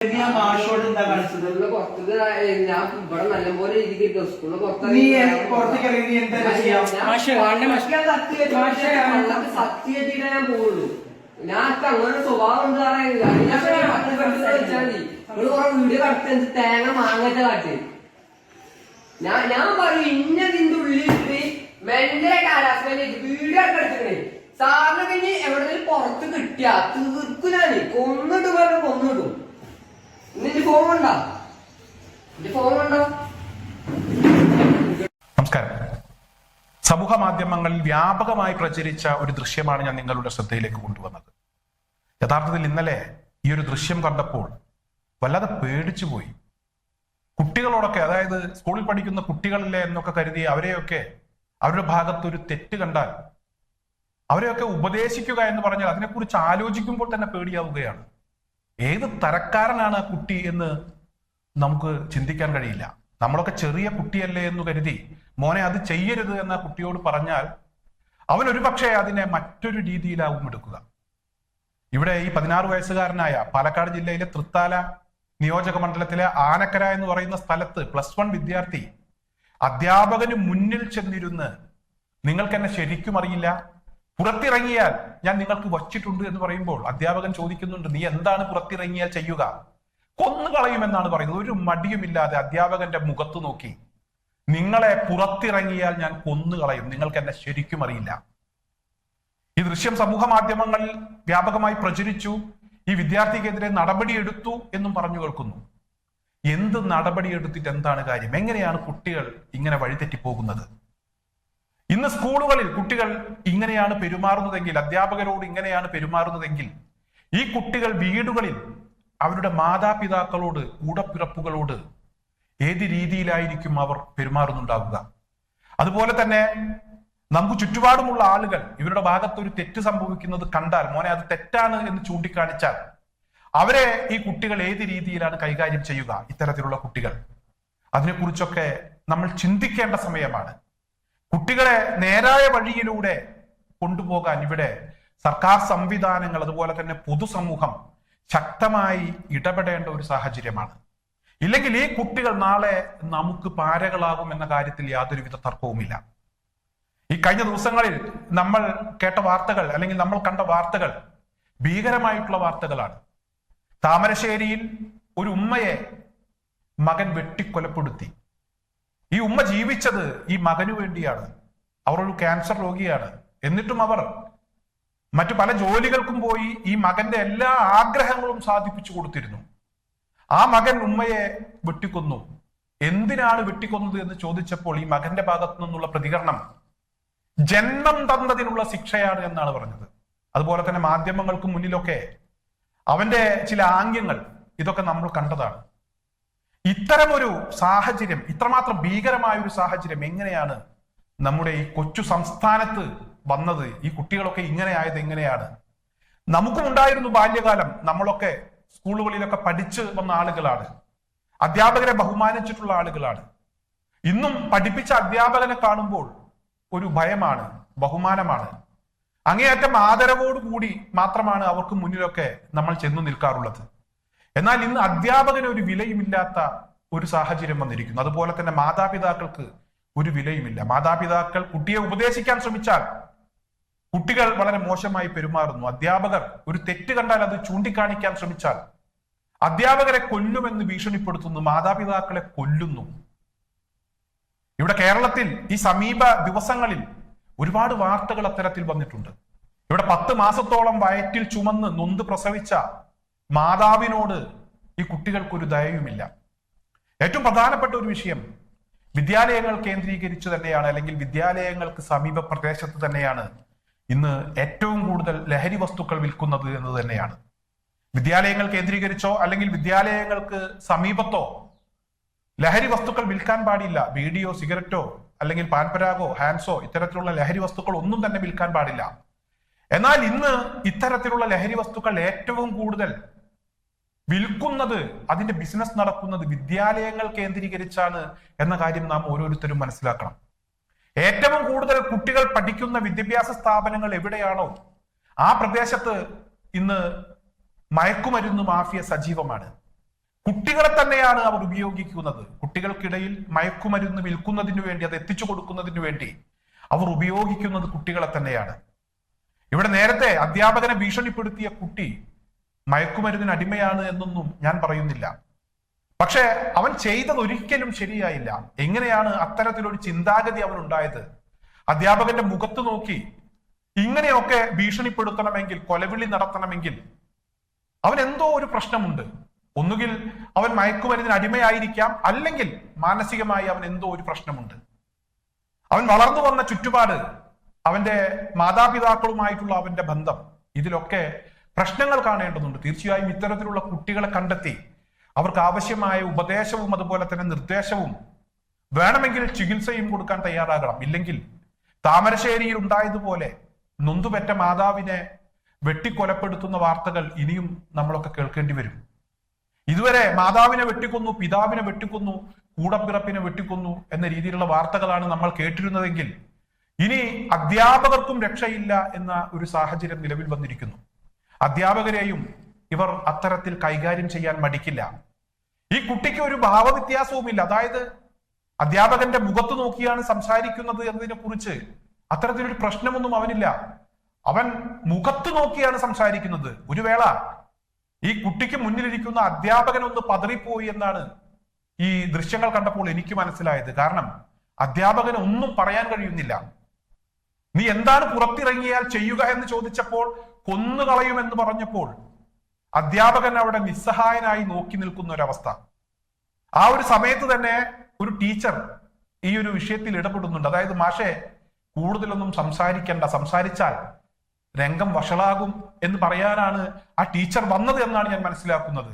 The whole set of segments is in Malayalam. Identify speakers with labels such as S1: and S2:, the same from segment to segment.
S1: മാഷോട് എന്താ കാണിച്ചത്?
S2: ഞാൻ ഇവിടെ നല്ലപോലെ രീതിക്ക് സ്കൂളിൽ
S1: നീ പുറത്തേക്ക് ഇറങ്ങി നീ എന്താ ചെയ്യാം?
S2: സത്യമായിട്ട് ഞാൻ പോകുള്ളൂ. ഞാൻ അങ്ങനെ സ്വഭാവം എന്താ പറയുക? വീഡിയോ കറക്റ്റ് തേങ്ങ മാങ്ങത്തെ കാറ്റ് ഞാൻ പറയും ഇന്നതിന്റെ ഉള്ളിലിട്ട് മെന്റലെ കാലാവസ്ഥ വീഡിയോ ഒക്കെ എടുത്തിട്ടേ സാറിന് പിന്നെ എവിടെങ്കിലും പുറത്ത് കിട്ടിയ തീർക്കും ഞാന് കൊന്നിട്ട് പറഞ്ഞു കൊന്നിടും.
S3: നമസ്കാരം. സമൂഹ മാധ്യമങ്ങളിൽ വ്യാപകമായി പ്രചരിച്ച ഒരു ദൃശ്യമാണ് ഞാൻ നിങ്ങളുടെ ശ്രദ്ധയിലേക്ക് കൊണ്ടുവന്നത്. യഥാർത്ഥത്തിൽ ഇന്നലെ ഈ ഒരു ദൃശ്യം കണ്ടപ്പോൾ വല്ലാതെ പേടിച്ചുപോയി. കുട്ടികളോടൊക്കെ, അതായത് സ്കൂളിൽ പഠിക്കുന്ന കുട്ടികളിലെ എന്നൊക്കെ കരുതി അവരെയൊക്കെ അവരുടെ ഭാഗത്തൊരു തെറ്റ് കണ്ടാൽ അവരെയൊക്കെ ഉപദേശിക്കുക എന്ന് പറഞ്ഞാൽ അതിനെക്കുറിച്ച് ആലോചിക്കുമ്പോൾ തന്നെ പേടിയാവുകയാണ്. ഏത് തരക്കാരനാണ് ആ കുട്ടി എന്ന് നമുക്ക് ചിന്തിക്കാൻ കഴിയില്ല. നമ്മളൊക്കെ ചെറിയ കുട്ടിയല്ലേ എന്ന് കരുതി മോനെ അത് ചെയ്യരുത് എന്ന കുട്ടിയോട് പറഞ്ഞാൽ അവൻ ഒരു പക്ഷേ അതിനെ മറ്റൊരു രീതിയിലാവും എടുക്കുക. ഇവിടെ ഈ 16 വയസ്സുകാരനായ പാലക്കാട് ജില്ലയിലെ തൃത്താല നിയോജക മണ്ഡലത്തിലെ ആനക്കര എന്ന് പറയുന്ന സ്ഥലത്ത് +1 വിദ്യാർത്ഥി അധ്യാപകന് മുന്നിൽ ചെന്നിരുന്ന് നിങ്ങൾക്ക് എന്നെ ശരിക്കും അറിയില്ല, പുറത്തിറങ്ങിയാൽ ഞാൻ നിങ്ങൾക്ക് വച്ചിട്ടുണ്ട് എന്ന് പറയുമ്പോൾ അധ്യാപകൻ ചോദിക്കുന്നുണ്ട്, നീ എന്താണ് പുറത്തിറങ്ങിയാൽ ചെയ്യുക? കൊന്നുകളയുമെന്നാണ് പറയുന്നത്. ഒരു മടിയുമില്ലാതെ അധ്യാപകന്റെ മുഖത്ത് നോക്കി, നിങ്ങളെ പുറത്തിറങ്ങിയാൽ ഞാൻ കൊന്നുകളയും, നിങ്ങൾക്ക് എന്നെ ശരിക്കും അറിയില്ല. ഈ ദൃശ്യം സമൂഹ മാധ്യമങ്ങളിൽ വ്യാപകമായി പ്രചരിച്ചു. ഈ വിദ്യാർത്ഥിക്കെതിരെ നടപടിയെടുത്തു എന്നും പറഞ്ഞു കേൾക്കുന്നു. എന്ത് നടപടിയെടുത്തിട്ട് എന്താണ് കാര്യം? എങ്ങനെയാണ് കുട്ടികൾ ഇങ്ങനെ വഴിതെറ്റിപ്പോകുന്നത്? ഇന്ന് സ്കൂളുകളിൽ കുട്ടികൾ ഇങ്ങനെയാണ് പെരുമാറുന്നതെങ്കിൽ, അധ്യാപകരോട് ഇങ്ങനെയാണ് പെരുമാറുന്നതെങ്കിൽ, ഈ കുട്ടികൾ വീടുകളിൽ അവരുടെ മാതാപിതാക്കളോട്, കൂടപ്പിറപ്പുകളോട് ഏത് രീതിയിലായിരിക്കും അവർ പെരുമാറുന്നുണ്ടാവുക? അതുപോലെ തന്നെ നമുക്ക് ചുറ്റുപാടുമുള്ള ആളുകൾ ഇവരുടെ ഭാഗത്തൊരു തെറ്റ് സംഭവിക്കുന്നത് കണ്ടാൽ, മോനെ അത് തെറ്റാണ് എന്ന് ചൂണ്ടിക്കാണിച്ചാൽ അവരെ ഈ കുട്ടികൾ ഏത് രീതിയിലാണ് കൈകാര്യം ചെയ്യുക? ഇത്തരത്തിലുള്ള കുട്ടികൾ, അതിനെക്കുറിച്ചൊക്കെ നമ്മൾ ചിന്തിക്കേണ്ട സമയമാണ്. കുട്ടികളെ നേരായ വഴിയിലൂടെ കൊണ്ടുപോകാൻ ഇവിടെ സർക്കാർ സംവിധാനങ്ങൾ, അതുപോലെ തന്നെ പൊതുസമൂഹം ശക്തമായി ഇടപെടേണ്ട ഒരു സാഹചര്യമാണ്. ഇല്ലെങ്കിൽ ഈ കുട്ടികൾ നാളെ നമുക്ക് പാരകളാകും എന്ന കാര്യത്തിൽ യാതൊരുവിധ തർക്കവുമില്ല. ഈ കഴിഞ്ഞ ദിവസങ്ങളിൽ നമ്മൾ കേട്ട വാർത്തകൾ, അല്ലെങ്കിൽ നമ്മൾ കണ്ട വാർത്തകൾ ഭീകരമായിട്ടുള്ള വാർത്തകളാണ്. താമരശ്ശേരിയിൽ ഒരു ഉമ്മയെ മകൻ വെട്ടിക്കൊലപ്പെടുത്തി. ഈ ഉമ്മ ജീവിച്ചത് ഈ മകനു വേണ്ടിയാണ്. അവർ ഒരു ക്യാൻസർ രോഗിയാണ്. എന്നിട്ടും അവർ മറ്റു പല ജോലികൾക്കും പോയി ഈ മകന്റെ എല്ലാ ആഗ്രഹങ്ങളും സാധിപ്പിച്ചു കൊടുത്തിരുന്നു. ആ മകൻ ഉമ്മയെ വെട്ടിക്കൊന്നു. എന്തിനാണ് വെട്ടിക്കൊന്നത് എന്ന് ചോദിച്ചപ്പോൾ ഈ മകന്റെ ഭാഗത്തു നിന്നുള്ള പ്രതികരണം ജന്മം തന്നതിനുള്ള ശിക്ഷയാണ് എന്നാണ് പറഞ്ഞത്. അതുപോലെ തന്നെ മാധ്യമങ്ങൾക്ക് മുന്നിലൊക്കെ അവന്റെ ചില ആംഗ്യങ്ങൾ, ഇതൊക്കെ നമ്മൾ കണ്ടതാണ്. ഇത്തരമൊരു സാഹചര്യം, ഇത്രമാത്രം ഭീകരമായ ഒരു സാഹചര്യം എങ്ങനെയാണ് നമ്മുടെ ഈ കൊച്ചു സംസ്ഥാനത്ത് വന്നത്? ഈ കുട്ടികളൊക്കെ ഇങ്ങനെ ആയത് എങ്ങനെയാണ്? നമുക്കും ഉണ്ടായിരുന്നു ബാല്യകാലം. നമ്മളൊക്കെ സ്കൂളുകളിലൊക്കെ പഠിച്ചു വന്ന ആളുകളാണ്, അധ്യാപകരെ ബഹുമാനിച്ചിട്ടുള്ള ആളുകളാണ്. ഇന്നും പഠിപ്പിച്ച അധ്യാപകനെ കാണുമ്പോൾ ഒരു ഭയമാണ്, ബഹുമാനമാണ്. അങ്ങേയറ്റം ആദരവോടുകൂടി മാത്രമാണ് അവർക്ക് മുന്നിലൊക്കെ നമ്മൾ ചെന്നു നിൽക്കാറുള്ളത്. എന്നാൽ ഇന്ന് അധ്യാപകന് ഒരു വിലയുമില്ലാത്ത ഒരു സാഹചര്യം വന്നിരിക്കുന്നു. അതുപോലെ തന്നെ മാതാപിതാക്കൾക്ക് ഒരു വിലയുമില്ല. മാതാപിതാക്കൾ കുട്ടിയെ ഉപദേശിക്കാൻ ശ്രമിച്ചാൽ കുട്ടികൾ വളരെ മോശമായി പെരുമാറുന്നു. അധ്യാപകർ ഒരു തെറ്റ് കണ്ടാൽ അത് ചൂണ്ടിക്കാണിക്കാൻ ശ്രമിച്ചാൽ അധ്യാപകരെ കൊല്ലുമെന്ന് ഭീഷണിപ്പെടുത്തുന്നു, മാതാപിതാക്കളെ കൊല്ലുന്നു. ഇവിടെ കേരളത്തിൽ ഈ സമീപ ദിവസങ്ങളിൽ ഒരുപാട് വാർത്തകൾ അത്തരത്തിൽ വന്നിട്ടുണ്ട്. ഇവിടെ 10 മാസത്തോളം വയറ്റിൽ ചുമന്ന് നൊന്ത് പ്രസവിച്ച മാതാവിനോട് ഈ കുട്ടികൾക്കൊരു ദയവുമില്ല. ഏറ്റവും പ്രധാനപ്പെട്ട ഒരു വിഷയം വിദ്യാലയങ്ങൾ കേന്ദ്രീകരിച്ചു തന്നെയാണ്, അല്ലെങ്കിൽ വിദ്യാലയങ്ങൾക്ക് സമീപ പ്രദേശത്ത് തന്നെയാണ് ഇന്ന് ഏറ്റവും കൂടുതൽ ലഹരി വസ്തുക്കൾ വിൽക്കുന്നത് എന്ന് തന്നെയാണ്. വിദ്യാലയങ്ങൾ കേന്ദ്രീകരിച്ചോ അല്ലെങ്കിൽ വിദ്യാലയങ്ങൾക്ക് സമീപത്തോ ലഹരി വസ്തുക്കൾ വിൽക്കാൻ പാടില്ല. ബീഡിയോ, സിഗരറ്റോ അല്ലെങ്കിൽ പാൻപരാഗോ, ഹാൻസോ ഇത്തരത്തിലുള്ള ലഹരി വസ്തുക്കൾ ഒന്നും തന്നെ വിൽക്കാൻ പാടില്ല. എന്നാൽ ഇന്ന് ഇത്തരത്തിലുള്ള ലഹരി വസ്തുക്കൾ ഏറ്റവും കൂടുതൽ വിൽക്കുന്നത്, അതിന്റെ ബിസിനസ് നടക്കുന്നത് വിദ്യാലയങ്ങൾ കേന്ദ്രീകരിച്ചാണ് എന്ന കാര്യം നാം ഓരോരുത്തരും മനസ്സിലാക്കണം. ഏറ്റവും കൂടുതൽ കുട്ടികൾ പഠിക്കുന്ന വിദ്യാഭ്യാസ സ്ഥാപനങ്ങൾ എവിടെയാണോ ആ പ്രദേശത്ത് ഇന്ന് മയക്കുമരുന്ന് മാഫിയ സജീവമാണ്. കുട്ടികളെ തന്നെയാണ് അവർ ഉപയോഗിക്കുന്നത്. കുട്ടികൾക്കിടയിൽ മയക്കുമരുന്ന് വിൽക്കുന്നതിന് വേണ്ടി, അത് എത്തിച്ചു കൊടുക്കുന്നതിന് വേണ്ടി അവർ ഉപയോഗിക്കുന്നത് കുട്ടികളെ തന്നെയാണ്. ഇവിടെ നേരത്തെ അധ്യാപകനെ ഭീഷണിപ്പെടുത്തിയ കുട്ടി മയക്കുമരുന്നിന് അടിമയാണ് എന്നൊന്നും ഞാൻ പറയുന്നില്ല. പക്ഷെ അവൻ ചെയ്തത് ഒരിക്കലും ശരിയായില്ല. എങ്ങനെയാണ് അത്തരത്തിലൊരു ചിന്താഗതി അവൻ ഉണ്ടായത്? അധ്യാപകന്റെ മുഖത്ത് നോക്കി ഇങ്ങനെയൊക്കെ ഭീഷണിപ്പെടുത്തണമെങ്കിൽ, കൊലവിളി നടത്തണമെങ്കിൽ അവൻ എന്തോ ഒരു പ്രശ്നമുണ്ട്. ഒന്നുകിൽ അവൻ മയക്കുമരുന്നിന് അടിമയായിരിക്കാം, അല്ലെങ്കിൽ മാനസികമായി അവൻ എന്തോ ഒരു പ്രശ്നമുണ്ട്. അവൻ വളർന്നു വന്ന ചുറ്റുപാട്, അവന്റെ മാതാപിതാക്കളുമായിട്ടുള്ള അവന്റെ ബന്ധം, ഇതിലൊക്കെ പ്രശ്നങ്ങൾ കാണേണ്ടതുണ്ട്. തീർച്ചയായും ഇത്തരത്തിലുള്ള കുട്ടികളെ കണ്ടെത്തി അവർക്ക് ആവശ്യമായ ഉപദേശവും അതുപോലെ തന്നെ നിർദ്ദേശവും, വേണമെങ്കിൽ ചികിത്സയും കൊടുക്കാൻ തയ്യാറാകണം. ഇല്ലെങ്കിൽ താമരശ്ശേരിയിൽ ഉണ്ടായതുപോലെ നൊന്തുപെറ്റ മാതാവിനെ വെട്ടിക്കൊലപ്പെടുത്തുന്ന വാർത്തകൾ ഇനിയും നമ്മളൊക്കെ കേൾക്കേണ്ടി വരും. ഇതുവരെ മാതാവിനെ വെട്ടിക്കൊന്നു, പിതാവിനെ വെട്ടിക്കൊന്നു, കൂടപ്പിറപ്പിനെ വെട്ടിക്കൊന്നു എന്ന രീതിയിലുള്ള വാർത്തകളാണ് നമ്മൾ കേട്ടിരുന്നതെങ്കിൽ ഇനി അധ്യാപകർക്കും രക്ഷയില്ല എന്ന ഒരു സാഹചര്യം നിലവിൽ വന്നിരിക്കുന്നു. അധ്യാപകരെയും ഇവർ അത്തരത്തിൽ കൈകാര്യം ചെയ്യാൻ മടിക്കില്ല. ഈ കുട്ടിക്ക് ഒരു ഭാവവ്യത്യാസവുമില്ല. അതായത് അധ്യാപകന്റെ മുഖത്ത് നോക്കിയാണ് സംസാരിക്കുന്നത് എന്നതിനെ കുറിച്ച് അത്തരത്തിലൊരു പ്രശ്നമൊന്നും അവനില്ല. അവൻ മുഖത്ത് നോക്കിയാണ് സംസാരിക്കുന്നത്. ഒരു വേള ഈ കുട്ടിക്ക് മുന്നിലിരിക്കുന്ന അധ്യാപകൻ ഒന്ന് പതറിപ്പോയി എന്നാണ് ഈ ദൃശ്യങ്ങൾ കണ്ടപ്പോൾ എനിക്ക് മനസ്സിലായത്. കാരണം അധ്യാപകന് ഒന്നും പറയാൻ കഴിയുന്നില്ല. നീ എന്താണ് പുറത്തിറങ്ങിയാൽ ചെയ്യുക എന്ന് ചോദിച്ചപ്പോൾ കൊന്നുകളയുമെന്ന് പറഞ്ഞപ്പോൾ അധ്യാപകൻ അവിടെ നിസ്സഹായനായി നോക്കി നിൽക്കുന്ന ഒരവസ്ഥ. ആ ഒരു സമയത്ത് തന്നെ ഒരു ടീച്ചർ ഈ ഒരു വിഷയത്തിൽ ഇടപെടുന്നുണ്ട്. അതായത് മാഷെ, കൂടുതലൊന്നും സംസാരിക്കണ്ട, സംസാരിച്ചാൽ രംഗം വഷളാകും എന്ന് പറയാനാണ് ആ ടീച്ചർ വന്നത് എന്നാണ് ഞാൻ മനസ്സിലാക്കുന്നത്.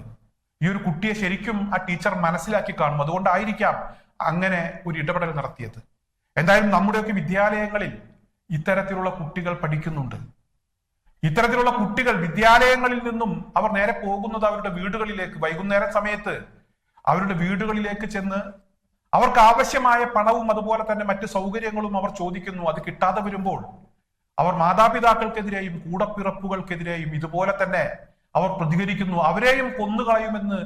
S3: ഈ ഒരു കുട്ടിയെ ശരിക്കും ആ ടീച്ചർ മനസ്സിലാക്കി കാണും. അതുകൊണ്ടായിരിക്കാം അങ്ങനെ ഒരു ഇടപെടൽ നടത്തിയത്. എന്തായാലും നമ്മുടെയൊക്കെ വിദ്യാലയങ്ങളിൽ ഇത്തരത്തിലുള്ള കുട്ടികൾ പഠിക്കുന്നുണ്ട്. ഇത്തരത്തിലുള്ള കുട്ടികൾ വിദ്യാലയങ്ങളിൽ നിന്നും അവർ നേരെ പോകുന്നത് അവരുടെ വീടുകളിലേക്ക്, വൈകുന്നേര സമയത്ത് അവരുടെ വീടുകളിലേക്ക് ചെന്ന് അവർക്ക് ആവശ്യമായ പണവും അതുപോലെ തന്നെ മറ്റു സൗകര്യങ്ങളും അവർ ചോദിക്കുന്നു. അത് കിട്ടാതെ വരുമ്പോൾ അവർ മാതാപിതാക്കൾക്കെതിരെയും കൂടപ്പിറപ്പുകൾക്കെതിരെയും ഇതുപോലെ തന്നെ അവർ പ്രതികരിക്കുന്നു. അവരെയും കൊന്നുകളയുമെന്ന്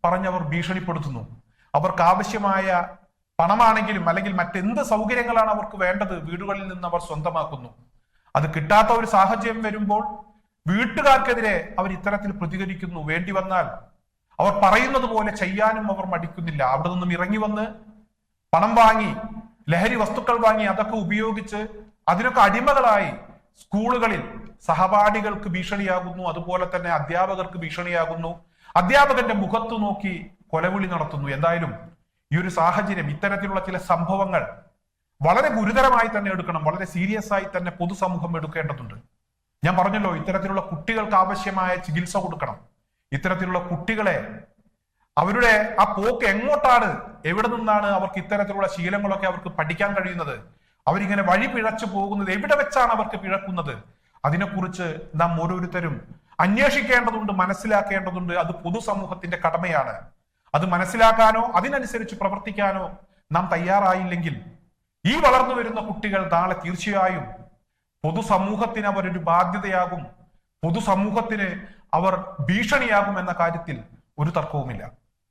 S3: പറഞ്ഞവർ ഭീഷണിപ്പെടുത്തുന്നു. അവർക്ക് ആവശ്യമായ പണമാണെങ്കിലും അല്ലെങ്കിൽ മറ്റെന്ത് സൗകര്യങ്ങളാണ് അവർക്ക് വേണ്ടത് വീടുകളിൽ നിന്ന് അവർ സ്വന്തമാക്കുന്നു. അത് കിട്ടാത്ത ഒരു സാഹചര്യം വരുമ്പോൾ വീട്ടുകാർക്കെതിരെ അവർ ഇത്തരത്തിൽ പ്രതികരിക്കുന്നു. വേണ്ടി വന്നാൽ അവർ പറയുന്നത് പോലെ ചെയ്യാനും അവർ മടിക്കുന്നില്ല. അവിടെ നിന്നും ഇറങ്ങി വന്ന് പണം വാങ്ങി, ലഹരി വസ്തുക്കൾ വാങ്ങി, അതൊക്കെ ഉപയോഗിച്ച് അതിനൊക്കെ അടിമകളായി സ്കൂളുകളിൽ സഹപാഠികൾക്ക് ഭീഷണിയാകുന്നു. അതുപോലെ തന്നെ അധ്യാപകർക്ക് ഭീഷണിയാകുന്നു. അധ്യാപകന്റെ മുഖത്ത് നോക്കി കൊലവിളി നടത്തുന്നു. എന്തായാലും ഈ ഒരു സാഹചര്യം, ഇത്തരത്തിലുള്ള ചില സംഭവങ്ങൾ വളരെ ഗുരുതരമായി തന്നെ എടുക്കണം, വളരെ സീരിയസ് ആയി തന്നെ പൊതുസമൂഹം എടുക്കേണ്ടതുണ്ട്. ഞാൻ പറഞ്ഞല്ലോ, ഇത്തരത്തിലുള്ള കുട്ടികൾക്ക് ആവശ്യമായ ചികിത്സ കൊടുക്കണം. ഇത്തരത്തിലുള്ള കുട്ടികളെ അവരുടെ ആ പോക്ക് എങ്ങോട്ടാണ്, എവിടെ നിന്നാണ് അവർക്ക് ഇത്തരത്തിലുള്ള ശീലങ്ങളൊക്കെ അവർക്ക് പഠിക്കാൻ കഴിയുന്നത്, അവരിങ്ങനെ വഴി പിഴച്ചു പോകുന്നത് എവിടെ വെച്ചാണ് അവർക്ക് പിഴക്കുന്നത്, അതിനെക്കുറിച്ച് നാം ഓരോരുത്തരും അന്വേഷിക്കേണ്ടതുണ്ട്, മനസ്സിലാക്കേണ്ടതുണ്ട്. അത് പൊതുസമൂഹത്തിന്റെ കടമയാണ്. അത് മനസ്സിലാക്കാനോ അതിനനുസരിച്ച് പ്രവർത്തിക്കാനോ നാം തയ്യാറായില്ലെങ്കിൽ ഈ വളർന്നു വരുന്ന കുട്ടികൾ നാളെ തീർച്ചയായും പൊതുസമൂഹത്തിന് അവരൊരു ബാധ്യതയാകും, പൊതുസമൂഹത്തിന് അവർ ഭീഷണിയാകും എന്ന കാര്യത്തിൽ ഒരു തർക്കവുമില്ല.